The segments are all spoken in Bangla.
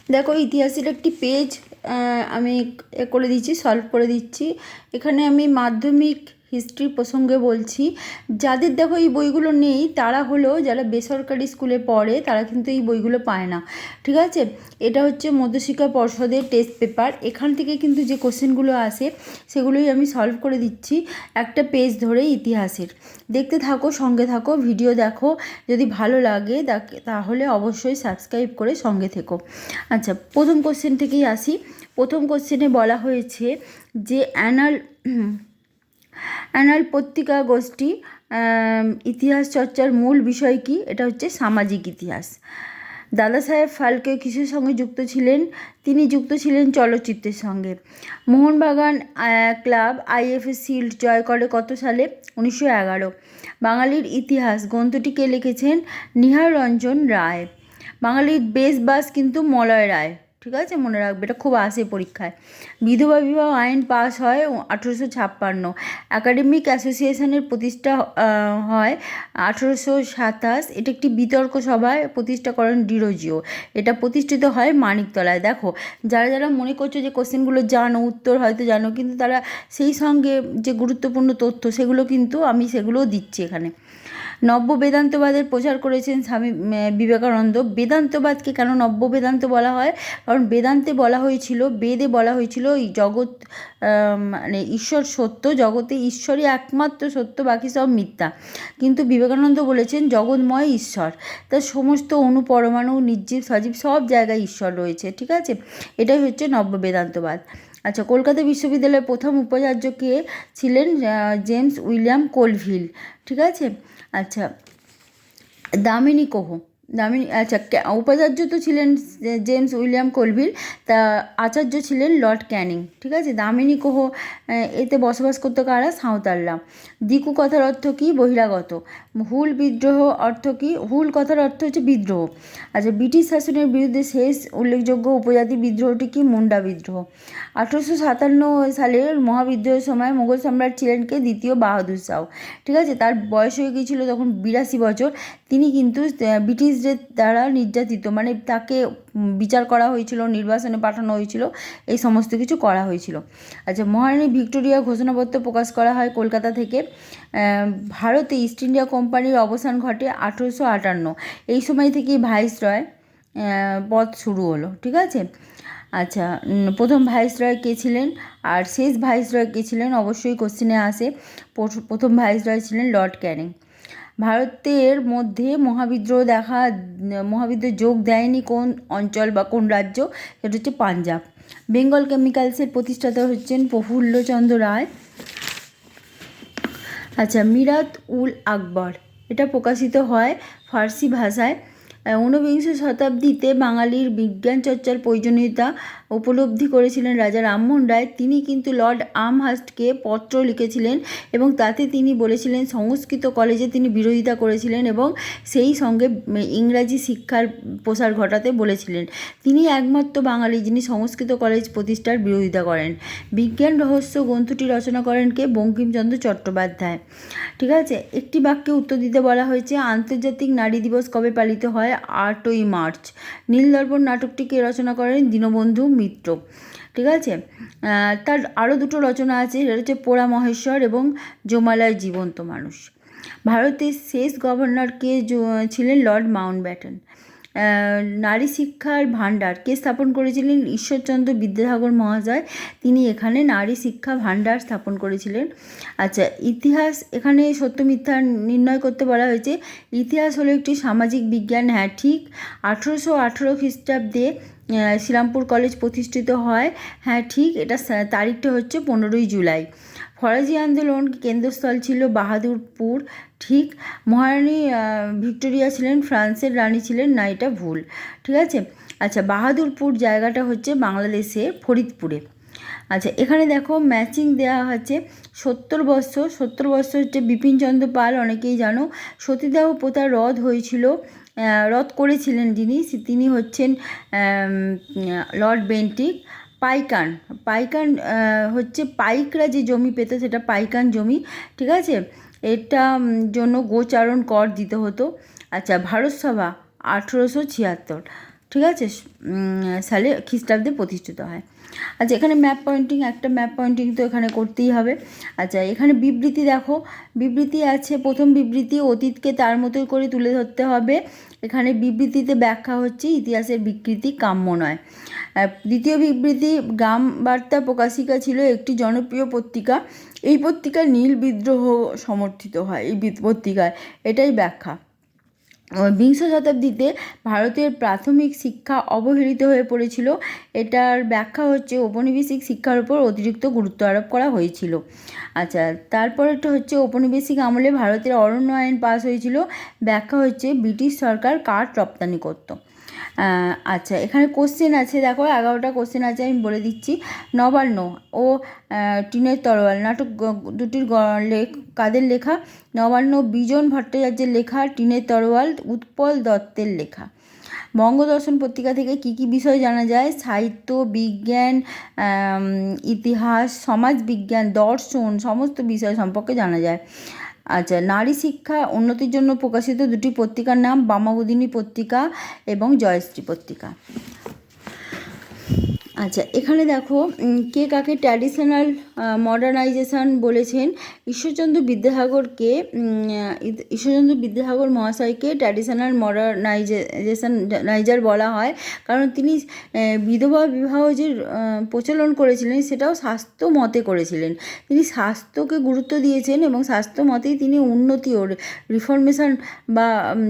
দেখো ইতিহাসের একটি পেজ আমি করে দিচ্ছি, সলভ করে দিচ্ছি। এখানে আমি মাধ্যমিক হিস্ট্রি প্রসঙ্গে বলছি। যাদের দেখো এই বইগুলো নেই তারা হলো যারা বেসরকারি স্কুলে পড়ে, তারা কিন্তু এই বইগুলো পায় না। ঠিক আছে, এটা হচ্ছে মধ্যশিক্ষা পর্ষদের টেস্ট পেপার। এখান থেকে কিন্তু যে কোশ্চেনগুলো আসে সেগুলোই আমি সলভ করে দিচ্ছি একটা পেজ ধরে ইতিহাসের। দেখতে থাকো, সঙ্গে থাকো, ভিডিও দেখো। যদি ভালো লাগে তাহলে অবশ্যই সাবস্ক্রাইব করে সঙ্গে থেকো। আচ্ছা, প্রথম কোশ্চেন থেকেই আসি। প্রথম কোশ্চেনে বলা হয়েছে যে অ্যানাল পত্রিকা গোষ্ঠী ইতিহাস চর্চার মূল বিষয় কি? এটা হচ্ছে সামাজিক ইতিহাস। দাদা সাহেব ফালকে কিসের সঙ্গে যুক্ত ছিলেন? তিনি যুক্ত ছিলেন চলচ্চিত্রের সঙ্গে। মোহনবাগান ক্লাব আইএফএ শিল্ড জয় করে কত সালে? 1911। বাঙালির ইতিহাস গ্রন্থটি কে লিখেছেন? নিহার রঞ্জন রায়। বাঙালির বেশ বাস কিন্তু মলয় রায়। ঠিক আছে, মনে রাখবে, এটা খুব আসে পরীক্ষায়। বিধবা বিবাহ আইন পাস হয় 1856। একাডেমিক অ্যাসোসিয়েশনের প্রতিষ্ঠা হয় 1827। এটা একটি বিতর্ক সভায় প্রতিষ্ঠা করেন ডিরোজিও। এটা প্রতিষ্ঠিত হয় মানিকতলায়। দেখো, যারা যারা মনে করছো যে কোশ্চেনগুলো জানো, উত্তর হয়তো জানো, কিন্তু তারা সেই সঙ্গে যে গুরুত্বপূর্ণ তথ্য সেগুলো কিন্তু আমি সেগুলোও দিচ্ছি এখানে। নব্য বেদান্তবাদের প্রচার করেছেন স্বামী বিবেকানন্দ। বেদান্তবাদকে কেন নব্য বেদান্ত বলা হয়? কারণ বেদান্তে বলা হয়েছিল, বেদে বলা হয়েছিল এই জগৎ মানে ঈশ্বর সত্য, জগতে ঈশ্বরই একমাত্র সত্য, বাকি সব মিথ্যা। কিন্তু বিবেকানন্দ বলেছেন জগৎময় ঈশ্বর, তার সমস্ত অণু পরমাণু নির্জীব সজীব সব জায়গায় ঈশ্বর রয়েছে। ঠিক আছে, এটাই হচ্ছে নব্য বেদান্তবাদ। আচ্ছা, কলকাতা বিশ্ববিদ্যালয়ের প্রথম উপাচার্য কে ছিলেন? James William Colvile. ঠিক আছে। আচ্ছা, দামিনী কোহ। আচ্ছা, উপাচার্য তো ছিলেন জেমস উইলিয়াম কোলভিল, তা আচার্য ছিলেন লর্ড ক্যানিং। ঠিক আছে। দামিনী কোহ এতে বসবাস করতো কারা? সাঁওতালরা। দিকু কথার অর্থ কি? বহিরাগত। হুল বিদ্রোহ অর্থ কি? হুল কথার অর্থ হচ্ছে বিদ্রোহ। আচ্ছা, ব্রিটিশ শাসনের বিরুদ্ধে শেষ উল্লেখযোগ্য উপজাতি বিদ্রোহটি কি? মুন্ডা বিদ্রোহ। 1857 সালের মহাবিদ্রোহের সময় মুঘল সম্রাট ছিলেন কে? দ্বিতীয় বাহাদুর শাহ। ঠিক আছে, তার বয়স হয়ে গিয়েছিল তখন 82 বছর। তিনি কিন্তু ব্রিটিশদের দ্বারা নির্যাতিত, মানে তাকে বিচার করা হয়েছিল, নির্বাসনে পাঠানো হয়েছিল, এই সমস্ত কিছু করা হয়েছিল। আচ্ছা, মহারানী ভিক্টোরিয়া ঘোষণাপত্র প্রকাশ করা হয় কলকাতা থেকে। ভারতে ইস্ট ইন্ডিয়া কোম্পানির অবসান ঘটে 1858। এই সময় থেকেই ভাইসরয় পদ শুরু হলো। ঠিক আছে। আচ্ছা, প্রথম ভাইসরয় কে ছিলেন আর শেষ ভাইসরয় কে ছিলেন? অবশ্যই কোশ্চেনে আসে। প্রথম ভাইসরয় ছিলেন লর্ড ক্যানিং। ভারতের মধ্যে মহাবিদ্রোহ যোগ দেয়নি কোন অঞ্চল বা কোন রাজ্য? সেটা হচ্ছে পাঞ্জাব। বেঙ্গল কেমিক্যালসের প্রতিষ্ঠাতা হচ্ছেন প্রফুল্লচন্দ্র রায়। আচ্ছা, মিরাত উল আকবর এটা প্রকাশিত হয় ফার্সি ভাষায়। ঊনবিংশ শতাব্দীতে বাঙালির বিজ্ঞান চর্চার প্রয়োজনীয়তা উপলব্ধি করেছিলেন রাজা রামমোহন রায়। তিনি কিন্তু লর্ড আমহার্স্টকে পত্র লিখেছিলেন এবং তাতে তিনি বলেছিলেন সংস্কৃত কলেজে তিনি বিরোধিতা করেছিলেন এবং সেই সঙ্গে ইংরাজি শিক্ষার প্রসার ঘটাতে বলেছিলেন। তিনি একমাত্র বাঙালি যিনি সংস্কৃত কলেজ প্রতিষ্ঠার বিরোধিতা করেন। বিজ্ঞান রহস্য গ্রন্থটি রচনা করেন কে? বঙ্কিমচন্দ্র চট্টোপাধ্যায়। ঠিক আছে, একটি বাক্যে উত্তর দিতে বলা হয়েছে আন্তর্জাতিক নারী দিবস কবে পালিত হয়? 8ই মার্চ। নীলদর্পণ নাটকটি কে রচনা করেন? দীনবন্ধু মিত্র। ঠিক আছে। তার আরও দুটো রচনা আছে, সেটা হচ্ছে পোড়া মহেশ্বর এবং জমালয় জীবন্ত মানুষ। ভারতের শেষ গভর্নর কে ছিলেন? Lord Mountbatten. নারী শিক্ষার ভাণ্ডার কে স্থাপন করেছিলেন? ঈশ্বরচন্দ্র বিদ্যাসাগর মহাশয়। তিনি এখানে নারী শিক্ষা ভাণ্ডার স্থাপন করেছিলেন। আচ্ছা, ইতিহাস এখানে সত্য মিথ্যা নির্ণয় করতে বলা হয়েছে। ইতিহাস হলো একটি সামাজিক বিজ্ঞান। হ্যাঁ, ঠিক। 1818 খ্রিস্টাব্দে শ্রীরামপুর কলেজ প্রতিষ্ঠিত হয়। হ্যাঁ, ঠিক। এটা তারিখটা হচ্ছে 15ই জুলাই। ফরাজি আন্দোলন কেন্দ্রস্থল ছিল বাহাদুরপুর। ঠিক। মহারানী ভিক্টোরিয়া ছিলেন ফ্রান্সের রানী ছিলেন না, এটা ভুল। ঠিক আছে। আচ্ছা, বাহাদুরপুর জায়গাটা হচ্ছে বাংলাদেশে ফরিদপুরে। আচ্ছা, এখানে দেখো ম্যাচিং দেওয়া আছে। 70 বৎসর হচ্ছে বিপিনচন্দ্র পাল, অনেকেই জানো। সতীদাহ প্রথা রদ করেছিলেন যিনি, তিনি হচ্ছেন লর্ড বেন্টিক। পাইকান হচ্ছে পাইকরা যে জমি পেত সেটা পাইকান জমি। ঠিক আছে, এটা জন্য গোচারণ কর দিতে হতো। আচ্ছা, ভারতসভা 1876। ঠিক ঠিক আছে, সালে খ্রিস্টাব্দে প্রতিষ্ঠিত হয়। আচ্ছা, এখানে ম্যাপ পয়েন্টিং, একটা ম্যাপ পয়েন্টিং তো এখানে করতেই হবে। আচ্ছা, এখানে বিবৃতি দেখো, বিবৃতি আছে। প্রথম বিবৃতি, অতীতকে তার মতোই করে তুলে ধরতে হবে। এখানে বিবৃতিতে ব্যাখ্যা হচ্ছে ইতিহাসের বিকৃতি কাম্য নয়। দ্বিতীয় বিবৃতি, গ্রাম বার্তা প্রকাশিকা ছিল একটি জনপ্রিয় পত্রিকা। এই পত্রিকা নীল বিদ্রোহ সমর্থিত হয় এই পত্রিকায়, এটাই ব্যাখ্যা। বিংশ শতাব্দীতে ভারতের প্রাথমিক শিক্ষা অবহেলিত হয়ে পড়েছিল। এটার ব্যাখ্যা হচ্ছে ঔপনিবেশিক শিক্ষার উপর অতিরিক্ত গুরুত্ব আরোপ করা হয়েছিল। আচ্ছা, তারপরেরটা হচ্ছে ঔপনিবেশিক আমলে ভারতের অরণ্য আইন পাস হয়েছিল। ব্যাখ্যা হচ্ছে ব্রিটিশ সরকার কাঠ রপ্তানি করত। আচ্ছা, এখানে কোশ্চেন আছে, দেখো 11টা কোশ্চেন আছে, আমি বলে দিচ্ছি। নবান্ন ও টিনের তরোয়াল নাটক দুটির কাদের লেখা? নবান্ন বিজন ভট্টাচার্যের লেখা, টিনের তরোয়াল উৎপল দত্তের লেখা। বঙ্গদর্শন পত্রিকা থেকে কি কি বিষয় জানা যায়? সাহিত্য, বিজ্ঞান, ইতিহাস, সমাজবিজ্ঞান, দর্শন, সমস্ত বিষয় সম্পর্কে জানা যায়। আচ্ছা, নারী শিক্ষা উন্নতির জন্য প্রকাশিত দুটি পত্রিকার নাম বামাবোধিনী পত্রিকা এবং জয়শ্রী পত্রিকা। আচ্ছা, এখানে দেখো কে কাকে ট্র্যাডিশনাল মডার্নাইজেশন বলেছেন? ঈশ্বরচন্দ্র বিদ্যাসাগর মহাশয়কে ট্র্যাডিশনাল মডার্নাইজার বলা হয়, কারণ তিনি বিধবা বিবাহ যে প্রচলন করেছিলেন সেটাও স্বাস্থ্য মতে করেছিলেন। তিনি স্বাস্থ্যকে গুরুত্ব দিয়েছেন এবং স্বাস্থ্য মতেই তিনি উন্নতি ও রিফরমেশন বা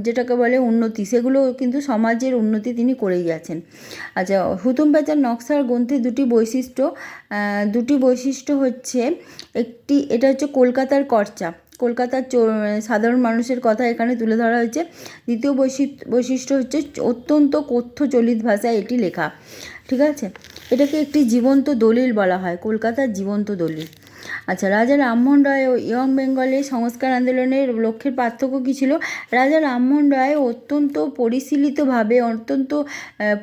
যেটাকে বলে উন্নতি, সেগুলো কিন্তু সমাজের উন্নতি তিনি করেই গেছেন। আচ্ছা, হুতুম প্যাঁচার নকশার গ্রন্থে দুটি বৈশিষ্ট্য হচ্ছে, এটা হচ্ছে কলকাতার কর্চা, কলকাতার সাধারণ মানুষের কথা এখানে তুলে ধরা হয়েছে। দ্বিতীয় বৈশিষ্ট্য হচ্ছে অত্যন্ত কথ্য চলিত ভাষায় এটি লেখা। ঠিক আছে, এটাকে একটি জীবন্ত দলিল বলা হয়, কলকাতার জীবন্ত দলিল। আচ্ছা, রাজা রামমোহন রায় ও ইয়ং বেঙ্গলের সংস্কার আন্দোলনের লক্ষ্যের পার্থক্য কী ছিল? রাজা রামমোহন রায় অত্যন্ত পরিশীলিতভাবে, অত্যন্ত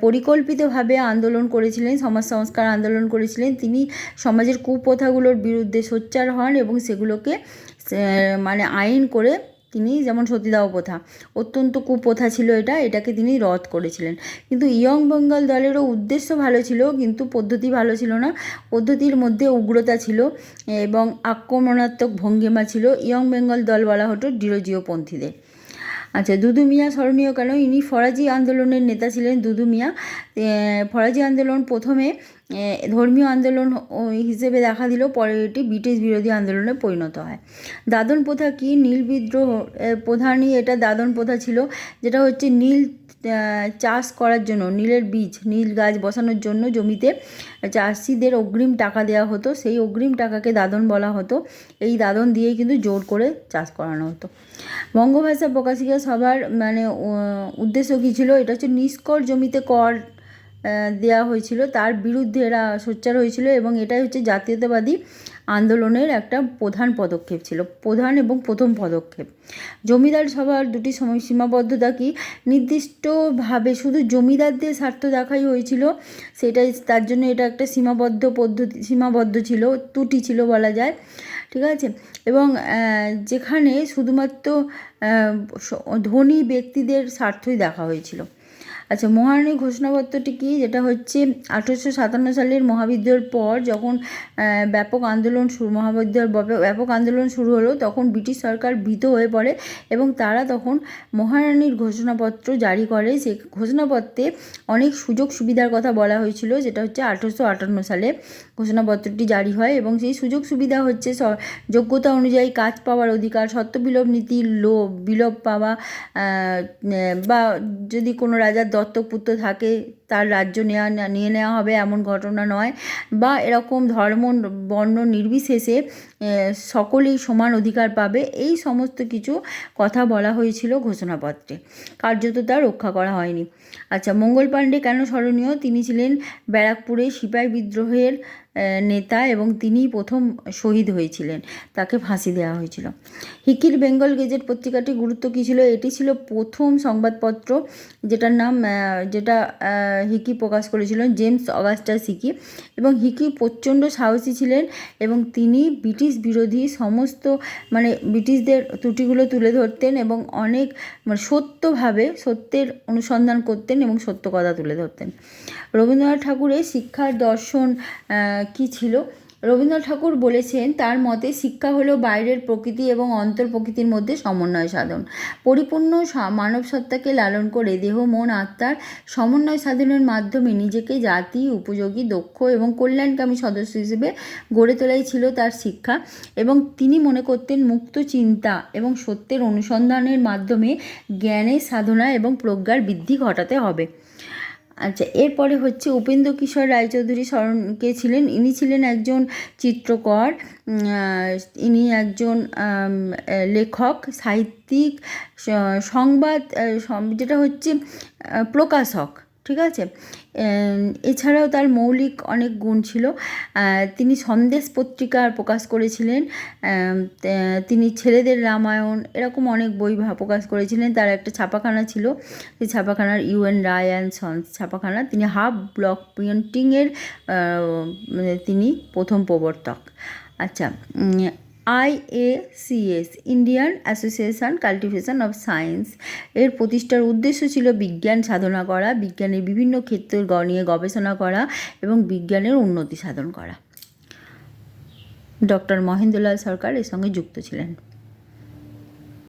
পরিকল্পিতভাবে আন্দোলন করেছিলেন, সমাজ সংস্কার আন্দোলন করেছিলেন। তিনি সমাজের কুপ্রথাগুলোর বিরুদ্ধে সোচ্চার হন এবং সেগুলোকে মানে আইন করে তিনি, যেমন সতীদাহ প্রথা অত্যন্ত কুপ্রথা ছিল, এটাকে তিনি রদ করেছিলেন। কিন্তু ইয়ং বেঙ্গল দলেরও উদ্দেশ্য ভালো ছিল, কিন্তু পদ্ধতি ভালো ছিল না। পদ্ধতির মধ্যে উগ্রতা ছিল এবং আক্রমণাত্মক ভঙ্গিমা ছিল। ইয়ং বেঙ্গল দল বলা হতো ডিরোজিওপন্থীদের। আচ্ছা, দুদু মিয়া স্মরণীয় কেন? ইনি ফরাজি আন্দোলনের নেতা ছিলেন। দুদু মিয়া ফরাজি আন্দোলন প্রথমে ধর্মীয় আন্দোলন হিসেবে দেখা দিল, পরে এটি ব্রিটিশ বিরোধী আন্দোলনে পরিণত হয়। দাদন প্রথা কি? নীল বিদ্রোহ প্রধানই এটা দাদন প্রথা ছিল, যেটা হচ্ছে নীল চাষ করার জন্য, নীলের বীজ, নীল গাছ বসানোর জন্য জমিতে চাষিদের অগ্রিম টাকা দেওয়া হতো, সেই অগ্রিম টাকাকে দাদন বলা হতো। এই দাদন দিয়েই কিন্তু জোর করে চাষ করানো হতো। বঙ্গভাষা প্রকাশিকা সভার মানে উদ্দেশ্য কী ছিল? এটা হচ্ছে নিষ্কর জমিতে কর দেওয়া হয়েছিল, তার বিরুদ্ধে এরা সোচ্চার হয়েছিল এবং এটাই হচ্ছে জাতীয়তাবাদী আন্দোলনের একটা প্রধান পদক্ষেপ ছিল, প্রধান এবং প্রথম পদক্ষেপ। জমিদার সভার দুটি সীমাবদ্ধতা কি? নির্দিষ্টভাবে শুধু জমিদারদের স্বার্থ দেখাই হয়েছিল, সেটাই তার জন্য এটা একটা সীমাবদ্ধ ছিল, ত্রুটি ছিল বলা যায়। ঠিক আছে, এবং যেখানে শুধুমাত্র ধনী ব্যক্তিদের স্বার্থই দেখা হয়েছিল। আচ্ছা, মহারানীর ঘোষণাপত্রটি কি? যেটা হচ্ছে 1857 সালের মহাবিদ্রোহের পর যখন ব্যাপক আন্দোলন শুরু হলো, তখন ব্রিটিশ সরকার ভীত হয়ে পড়ে এবং তারা তখন মহারানীর ঘোষণাপত্র জারি করে। সেই ঘোষণাপত্রে অনেক সুযোগ সুবিধার কথা বলা হয়েছিল, যেটা হচ্ছে 1858 সালে ঘোষণাপত্রটি জারি হয় এবং সেই সুযোগ সুবিধা হচ্ছে যোগ্যতা অনুযায়ী কাজ পাওয়ার অধিকার, সত্যবিলোপ নীতি, বিলোপ পাওয়া, বা যদি কোনো রাজার দত্তক পুত্র থাকে তার রাজ্য নিয়ে নেওয়া হবে এমন ঘটনা নয়, বা এরকম ধর্ম বর্ণ নির্বিশেষে সকলেই সমান অধিকার পাবে, এই সমস্ত কিছু কথা বলা হয়েছিল ঘোষণাপত্রে। কার্যত তা রক্ষা করা হয়নি। আচ্ছা, মঙ্গল পাণ্ডে কেন স্মরণীয়? তিনি ছিলেন ব্যারাকপুরে সিপাহী বিদ্রোহের নেতা এবং তিনিই প্রথম শহীদ হয়েছিলেন, তাকে ফাঁসি দেওয়া হয়েছিল। হিকির বেঙ্গল গেজেট পত্রিকাটির গুরুত্ব কী ছিল? এটি ছিল প্রথম সংবাদপত্র যেটার নাম হিকি প্রকাশ করেছিলেন, জেমস অগাস্টাস হিকি। এবং হিকি প্রচণ্ড সাহসী ছিলেন এবং তিনি ব্রিটিশ বিরোধী সমস্ত ব্রিটিশদের ত্রুটিগুলো তুলে ধরতেন এবং অনেক সত্যের অনুসন্ধান করতেন এবং সত্য কথা তুলে ধরতেন। রবীন্দ্রনাথ ঠাকুরের শিক্ষার দর্শন কী ছিল? রবীন্দ্রনাথ ঠাকুর বলেছেন, তার মতে শিক্ষা হলো বাইরের প্রকৃতি এবং অন্তর প্রকৃতির মধ্যে সমন্বয় সাধন। পরিপূর্ণ মানব সত্তাকে লালন করে দেহ মন আত্মার সমন্বয় সাধনের মাধ্যমে নিজেকে জাতি উপযোগী, দক্ষ এবং কল্যাণকামী সদস্য হিসেবে গড়ে তোলাই ছিল তার শিক্ষা। এবং তিনি মনে করতেন মুক্ত চিন্তা এবং সত্যের অনুসন্ধানের মাধ্যমে জ্ঞানের সাধনা এবং প্রজ্ঞার বৃদ্ধি ঘটাতে হবে। আচ্ছা, এরপরে হচ্ছে উপেন্দ্র কিশোর রায়চৌধুরী কে ছিলেন। ইনি ছিলেন একজন চিত্রকর, ইনি একজন লেখক, সাহিত্যিক, সংবাদ যেটা হচ্ছে প্রকাশক, ঠিক আছে। এছাড়াও তার মৌলিক অনেক গুণ ছিল। তিনি সন্দেশ পত্রিকা প্রকাশ করেছিলেন, তিনি ছেলেদের রামায়ণ এরকম অনেক বই প্রকাশ করেছিলেন। তার একটা ছাপাখানা ছিল, সেই ছাপাখানার ইউএন রায় অ্যান্ড সন্স ছাপাখানা। তিনি হাফ ব্লক প্রিন্টিংয়ের তিনি প্রথম প্রবর্তক। আচ্ছা, IACS Indian association cultivation of science এর প্রতিষ্ঠার উদ্দেশ্য ছিল বিজ্ঞান সাধনা করা, বিজ্ঞানের বিভিন্ন ক্ষেত্র নিয়ে গবেষণা করা এবং বিজ্ঞানের উন্নতি সাধন করা। ডক্টর মহেন্দ্রলাল সরকার এর সঙ্গে যুক্ত ছিলেন।